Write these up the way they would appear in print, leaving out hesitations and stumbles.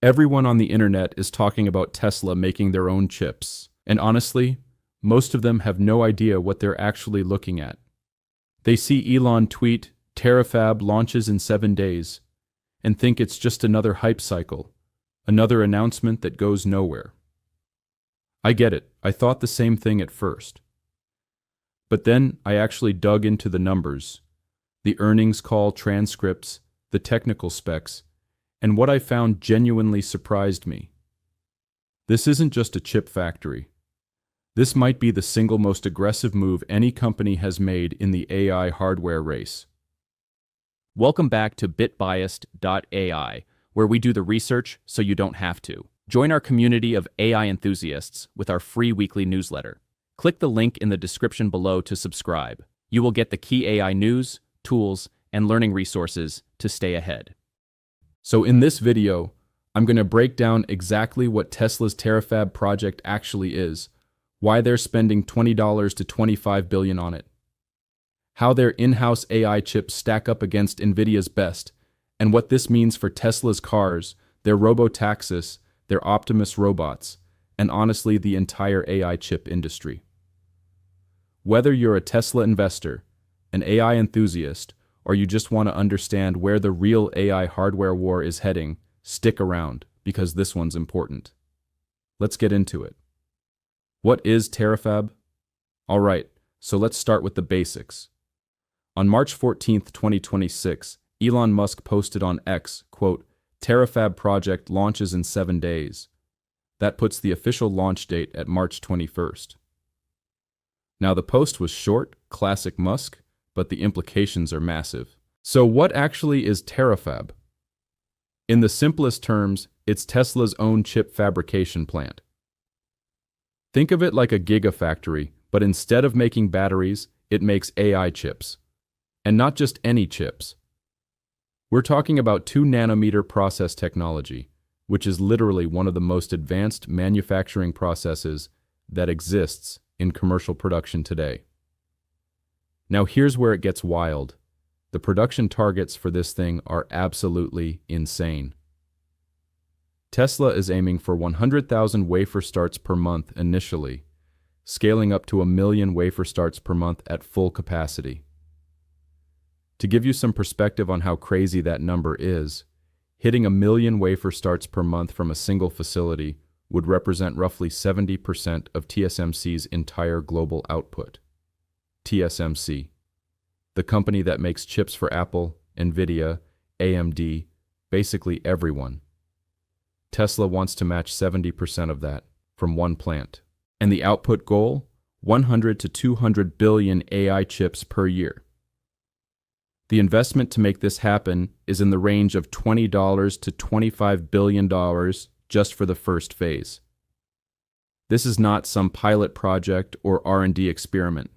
Everyone on the internet is talking about Tesla making their own chips, and honestly, most of them have no idea what they're actually looking at. They see Elon tweet, "Terafab launches in 7 days," and think it's just another hype cycle, another announcement that goes nowhere. I get it, I thought the same thing at first. But then I actually dug into the numbers, the earnings call transcripts, the technical specs, and what I found genuinely surprised me. This isn't just a chip factory. This might be the single most aggressive move any company has made in the AI hardware race. Welcome back to bitbiased.ai, where we do the research so you don't have to. Join our community of AI enthusiasts with our free weekly newsletter. Click the link in the description below to subscribe. You will get the key AI news, tools, and learning resources to stay ahead. So in this video, I'm going to break down exactly what Tesla's Terafab project actually is, why they're spending $20 to $25 billion on it, how their in-house AI chips stack up against Nvidia's best, and what this means for Tesla's cars, their robo-taxis, their Optimus robots, and honestly the entire AI chip industry. Whether you're a Tesla investor, an AI enthusiast, or you just want to understand where the real AI hardware war is heading, stick around, because this one's important. Let's get into it. What is Terafab? Alright, so let's start with the basics. On March 14, 2026, Elon Musk posted on X, quote, "Terafab project launches in 7 days." That puts the official launch date at March 21st. Now the post was short, classic Musk, but the implications are massive. So what actually is Terafab? In the simplest terms, it's Tesla's own chip fabrication plant. Think of it like a gigafactory, but instead of making batteries, it makes AI chips. And not just any chips. We're talking about 2-nanometer process technology, which is literally one of the most advanced manufacturing processes that exists in commercial production today. Now here's where it gets wild. The production targets for this thing are absolutely insane. Tesla is aiming for 100,000 wafer starts per month initially, scaling up to 1 million wafer starts per month at full capacity. To give you some perspective on how crazy that number is, hitting 1 million wafer starts per month from a single facility would represent roughly 70% of TSMC's entire global output. TSMC, the company that makes chips for Apple, Nvidia, AMD, basically everyone. Tesla wants to match 70% of that from one plant. And the output goal? 100 to 200 billion AI chips per year. The investment to make this happen is in the range of $20 to $25 billion just for the first phase. This is not some pilot project or R&D experiment.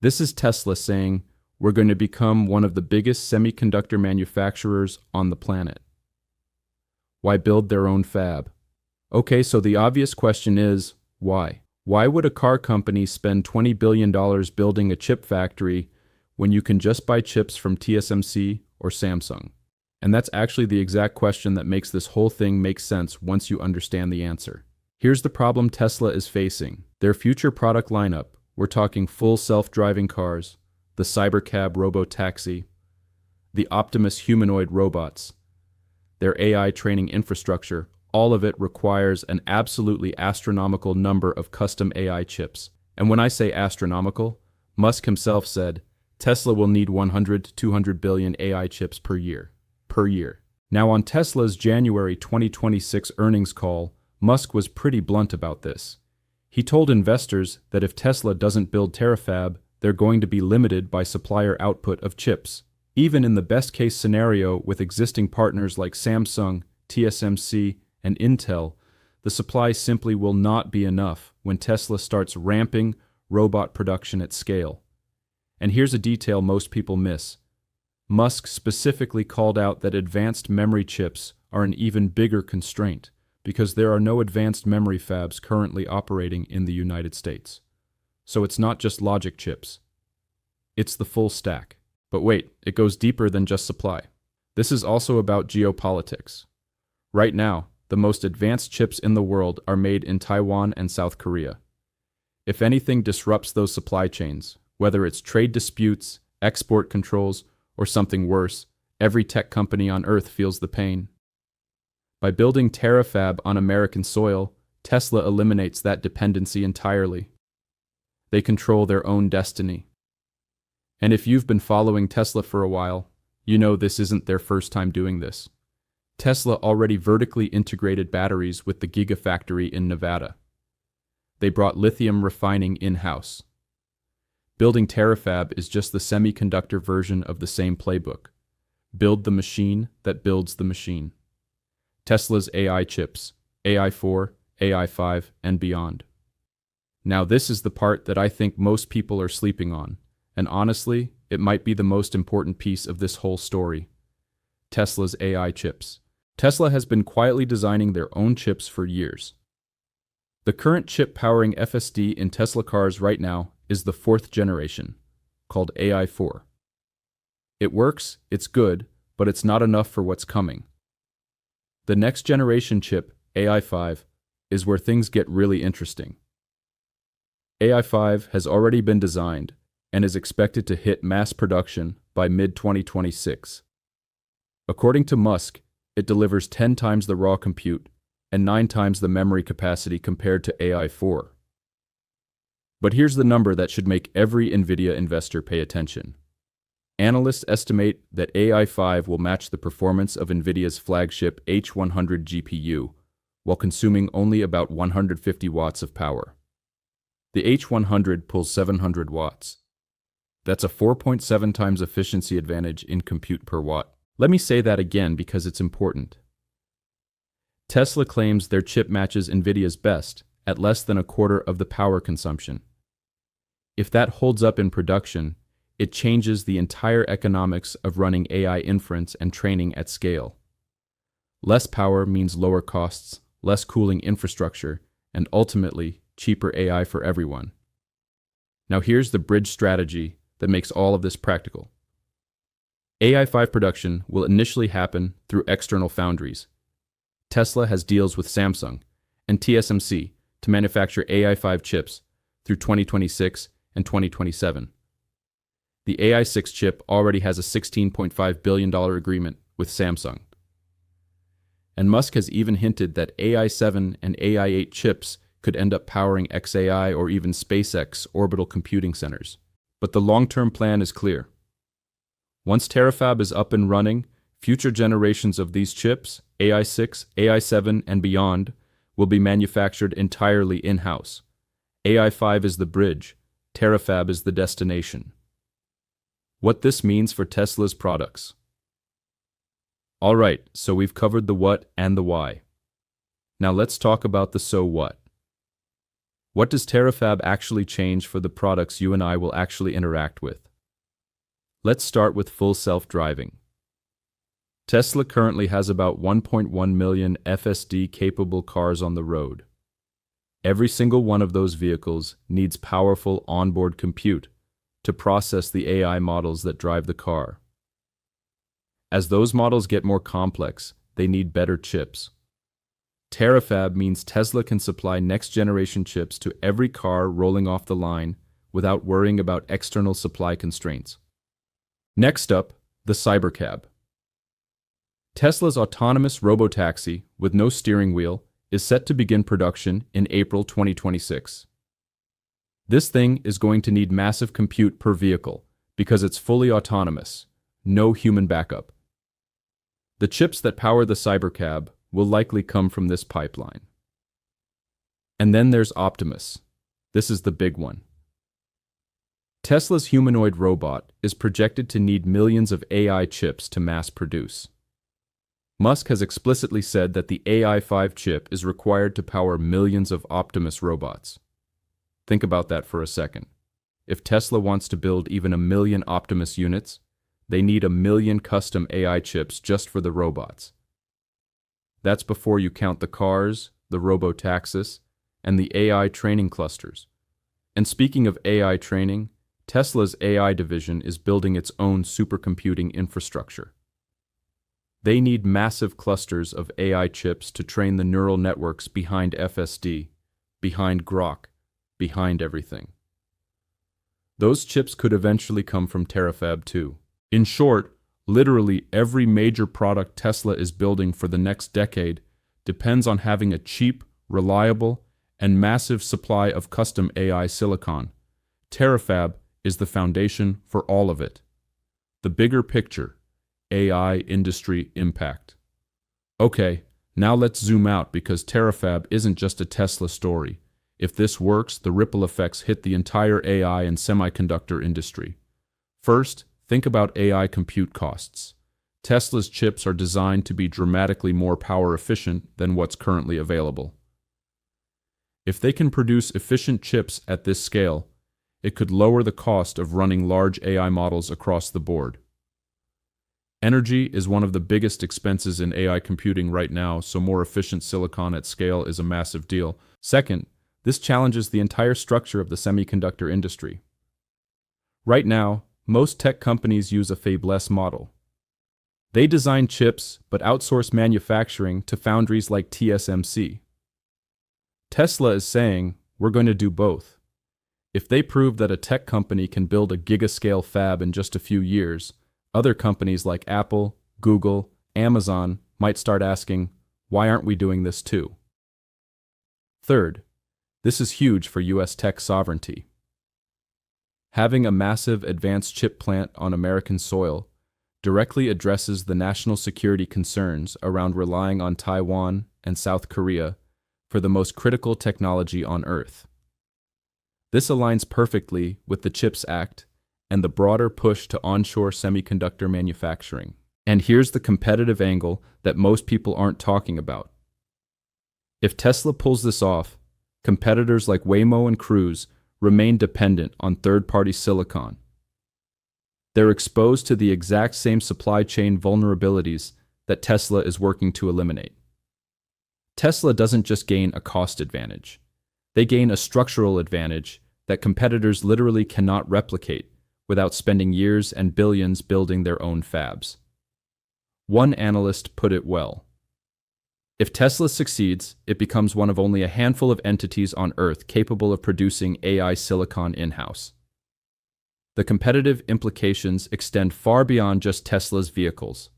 This is Tesla saying, we're going to become one of the biggest semiconductor manufacturers on the planet. Why build their own fab? Okay, so the obvious question is, why? Why would a car company spend $20 billion building a chip factory when you can just buy chips from TSMC or Samsung? And that's actually the exact question that makes this whole thing make sense once you understand the answer. Here's the problem Tesla is facing. Their future product lineup, we're talking full self-driving cars, the Cybercab robo-taxi, the Optimus humanoid robots, their AI training infrastructure, all of it requires an absolutely astronomical number of custom AI chips. And when I say astronomical, Musk himself said, Tesla will need 100 to 200 billion AI chips per year. Now on Tesla's January 2026 earnings call, Musk was pretty blunt about this. He told investors that if Tesla doesn't build Terafab, they're going to be limited by supplier output of chips. Even in the best-case scenario with existing partners like Samsung, TSMC, and Intel, the supply simply will not be enough when Tesla starts ramping robot production at scale. And here's a detail most people miss. Musk specifically called out that advanced memory chips are an even bigger constraint because there are no advanced memory fabs currently operating in the United States. So it's not just logic chips. It's the full stack. But wait, it goes deeper than just supply. This is also about geopolitics. Right now, the most advanced chips in the world are made in Taiwan and South Korea. If anything disrupts those supply chains, whether it's trade disputes, export controls, or something worse, every tech company on Earth feels the pain. By building Terafab on American soil, Tesla eliminates that dependency entirely. They control their own destiny. And if you've been following Tesla for a while, you know this isn't their first time doing this. Tesla already vertically integrated batteries with the Gigafactory in Nevada. They brought lithium refining in-house. Building Terafab is just the semiconductor version of the same playbook. Build the machine that builds the machine. Tesla's AI chips, AI4, AI5, and beyond. Now this is the part that I think most people are sleeping on, and honestly, it might be the most important piece of this whole story. Tesla's AI chips. Tesla has been quietly designing their own chips for years. The current chip powering FSD in Tesla cars right now is the 4th generation, called AI4. It works, it's good, but it's not enough for what's coming. The next generation chip, AI5, is where things get really interesting. AI5 has already been designed and is expected to hit mass production by mid-2026. According to Musk, it delivers 10 times the raw compute and 9 times the memory capacity compared to AI4. But here's the number that should make every Nvidia investor pay attention. Analysts estimate that AI5 will match the performance of Nvidia's flagship H100 GPU, while consuming only about 150 watts of power. The H100 pulls 700 watts. That's a 4.7 times efficiency advantage in compute per watt. Let me say that again because it's important. Tesla claims their chip matches Nvidia's best at less than a quarter of the power consumption. If that holds up in production, it changes the entire economics of running AI inference and training at scale. Less power means lower costs, less cooling infrastructure, and ultimately, cheaper AI for everyone. Now here's the bridge strategy that makes all of this practical. AI5 production will initially happen through external foundries. Tesla has deals with Samsung and TSMC to manufacture AI5 chips through 2026 and 2027. The AI6 chip already has a $16.5 billion agreement with Samsung. And Musk has even hinted that AI7 and AI8 chips could end up powering XAI or even SpaceX orbital computing centers. But the long-term plan is clear. Once Terafab is up and running, future generations of these chips, AI6, AI7, and beyond, will be manufactured entirely in-house. AI5 is the bridge, Terafab is the destination. What this means for Tesla's products. All right, so we've covered the what and the why. Now let's talk about the so what. What does Terafab actually change for the products you and I will actually interact with? Let's start with full self-driving. Tesla currently has about 1.1 million FSD-capable cars on the road. Every single one of those vehicles needs powerful onboard compute to process the AI models that drive the car. As those models get more complex, they need better chips. Terafab means Tesla can supply next-generation chips to every car rolling off the line without worrying about external supply constraints. Next up, the Cybercab. Tesla's autonomous robotaxi with no steering wheel is set to begin production in April 2026. This thing is going to need massive compute per vehicle because it's fully autonomous, no human backup. The chips that power the Cybercab will likely come from this pipeline. And then there's Optimus. This is the big one. Tesla's humanoid robot is projected to need millions of AI chips to mass produce. Musk has explicitly said that the AI5 chip is required to power millions of Optimus robots. Think about that for a second. If Tesla wants to build even 1 million Optimus units, they need 1 million custom AI chips just for the robots. That's before you count the cars, the robotaxis, and the AI training clusters. And speaking of AI training, Tesla's AI division is building its own supercomputing infrastructure. They need massive clusters of AI chips to train the neural networks behind FSD, behind Grok, behind everything. Those chips could eventually come from Terafab too. In short, literally every major product Tesla is building for the next decade depends on having a cheap, reliable, and massive supply of custom AI silicon. Terafab is the foundation for all of it. The bigger picture, AI industry impact. Okay, now let's zoom out because Terafab isn't just a Tesla story. If this works, the ripple effects hit the entire AI and semiconductor industry. First, think about AI compute costs. Tesla's chips are designed to be dramatically more power efficient than what's currently available. If they can produce efficient chips at this scale, it could lower the cost of running large AI models across the board. Energy is one of the biggest expenses in AI computing right now, so more efficient silicon at scale is a massive deal. Second, this challenges the entire structure of the semiconductor industry. Right now, most tech companies use a fabless model. They design chips but outsource manufacturing to foundries like TSMC. Tesla is saying, we're going to do both. If they prove that a tech company can build a gigascale fab in just a few years, other companies like Apple, Google, Amazon might start asking, why aren't we doing this too? Third, this is huge for US tech sovereignty. Having a massive advanced chip plant on American soil directly addresses the national security concerns around relying on Taiwan and South Korea for the most critical technology on Earth. This aligns perfectly with the CHIPS Act and the broader push to onshore semiconductor manufacturing. And here's the competitive angle that most people aren't talking about. If Tesla pulls this off, competitors like Waymo and Cruise remain dependent on third-party silicon. They're exposed to the exact same supply chain vulnerabilities that Tesla is working to eliminate. Tesla doesn't just gain a cost advantage. They gain a structural advantage that competitors literally cannot replicate without spending years and billions building their own fabs. One analyst put it well. If Tesla succeeds, it becomes one of only a handful of entities on Earth capable of producing AI silicon in-house. The competitive implications extend far beyond just Tesla's vehicles.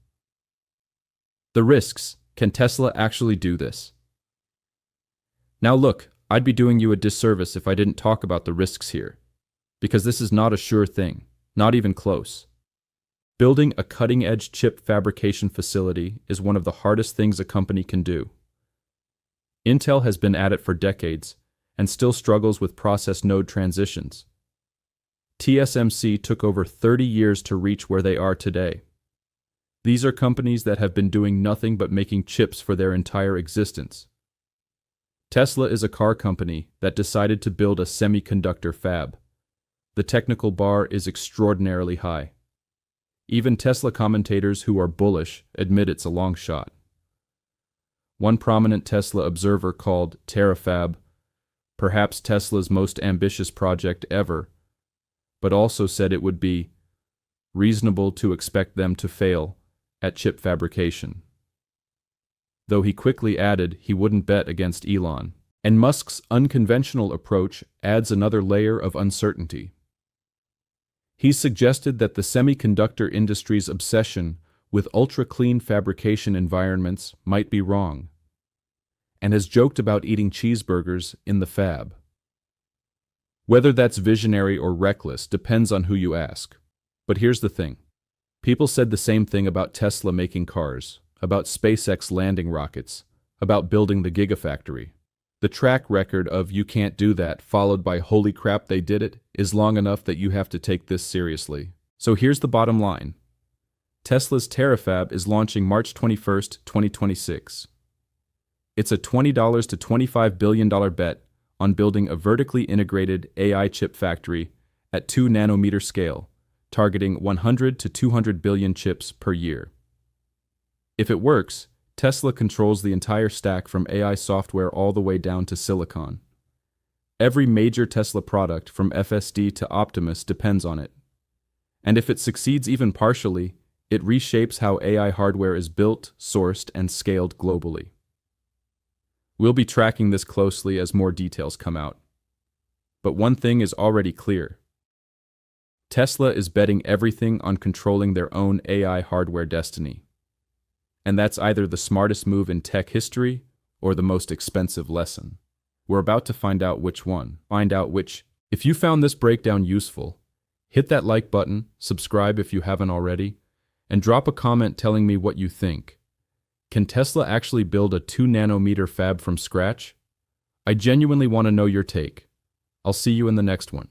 The risks. Can Tesla actually do this? Now look, I'd be doing you a disservice if I didn't talk about the risks here, because this is not a sure thing, not even close. Building a cutting-edge chip fabrication facility is one of the hardest things a company can do. Intel has been at it for decades and still struggles with process node transitions. TSMC took over 30 years to reach where they are today. These are companies that have been doing nothing but making chips for their entire existence. Tesla is a car company that decided to build a semiconductor fab. The technical bar is extraordinarily high. Even Tesla commentators who are bullish admit it's a long shot. One prominent Tesla observer called Terafab perhaps Tesla's most ambitious project ever, but also said it would be reasonable to expect them to fail at chip fabrication. Though he quickly added he wouldn't bet against Elon. And Musk's unconventional approach adds another layer of uncertainty. He suggested that the semiconductor industry's obsession with ultra-clean fabrication environments might be wrong, and has joked about eating cheeseburgers in the fab. Whether that's visionary or reckless depends on who you ask. But here's the thing. People said the same thing about Tesla making cars, about SpaceX landing rockets, about building the Gigafactory. The track record of "you can't do that" followed by "holy crap, they did it" is long enough that you have to take this seriously. So here's the bottom line. Tesla's Terafab is launching March 21st, 2026. It's a $20 to $25 billion bet on building a vertically integrated AI chip factory at 2 nanometer scale, targeting 100 to 200 billion chips per year. If it works, Tesla controls the entire stack from AI software all the way down to silicon. Every major Tesla product from FSD to Optimus depends on it. And if it succeeds even partially, It reshapes how AI hardware is built, sourced, and scaled globally. We'll be tracking this closely as more details come out. But one thing is already clear. Tesla is betting everything on controlling their own AI hardware destiny. And that's either the smartest move in tech history or the most expensive lesson. We're about to find out which one. If you found this breakdown useful, hit that like button, subscribe if you haven't already, and drop a comment telling me what you think. Can Tesla actually build a 2 nanometer fab from scratch? I genuinely want to know your take. I'll see you in the next one.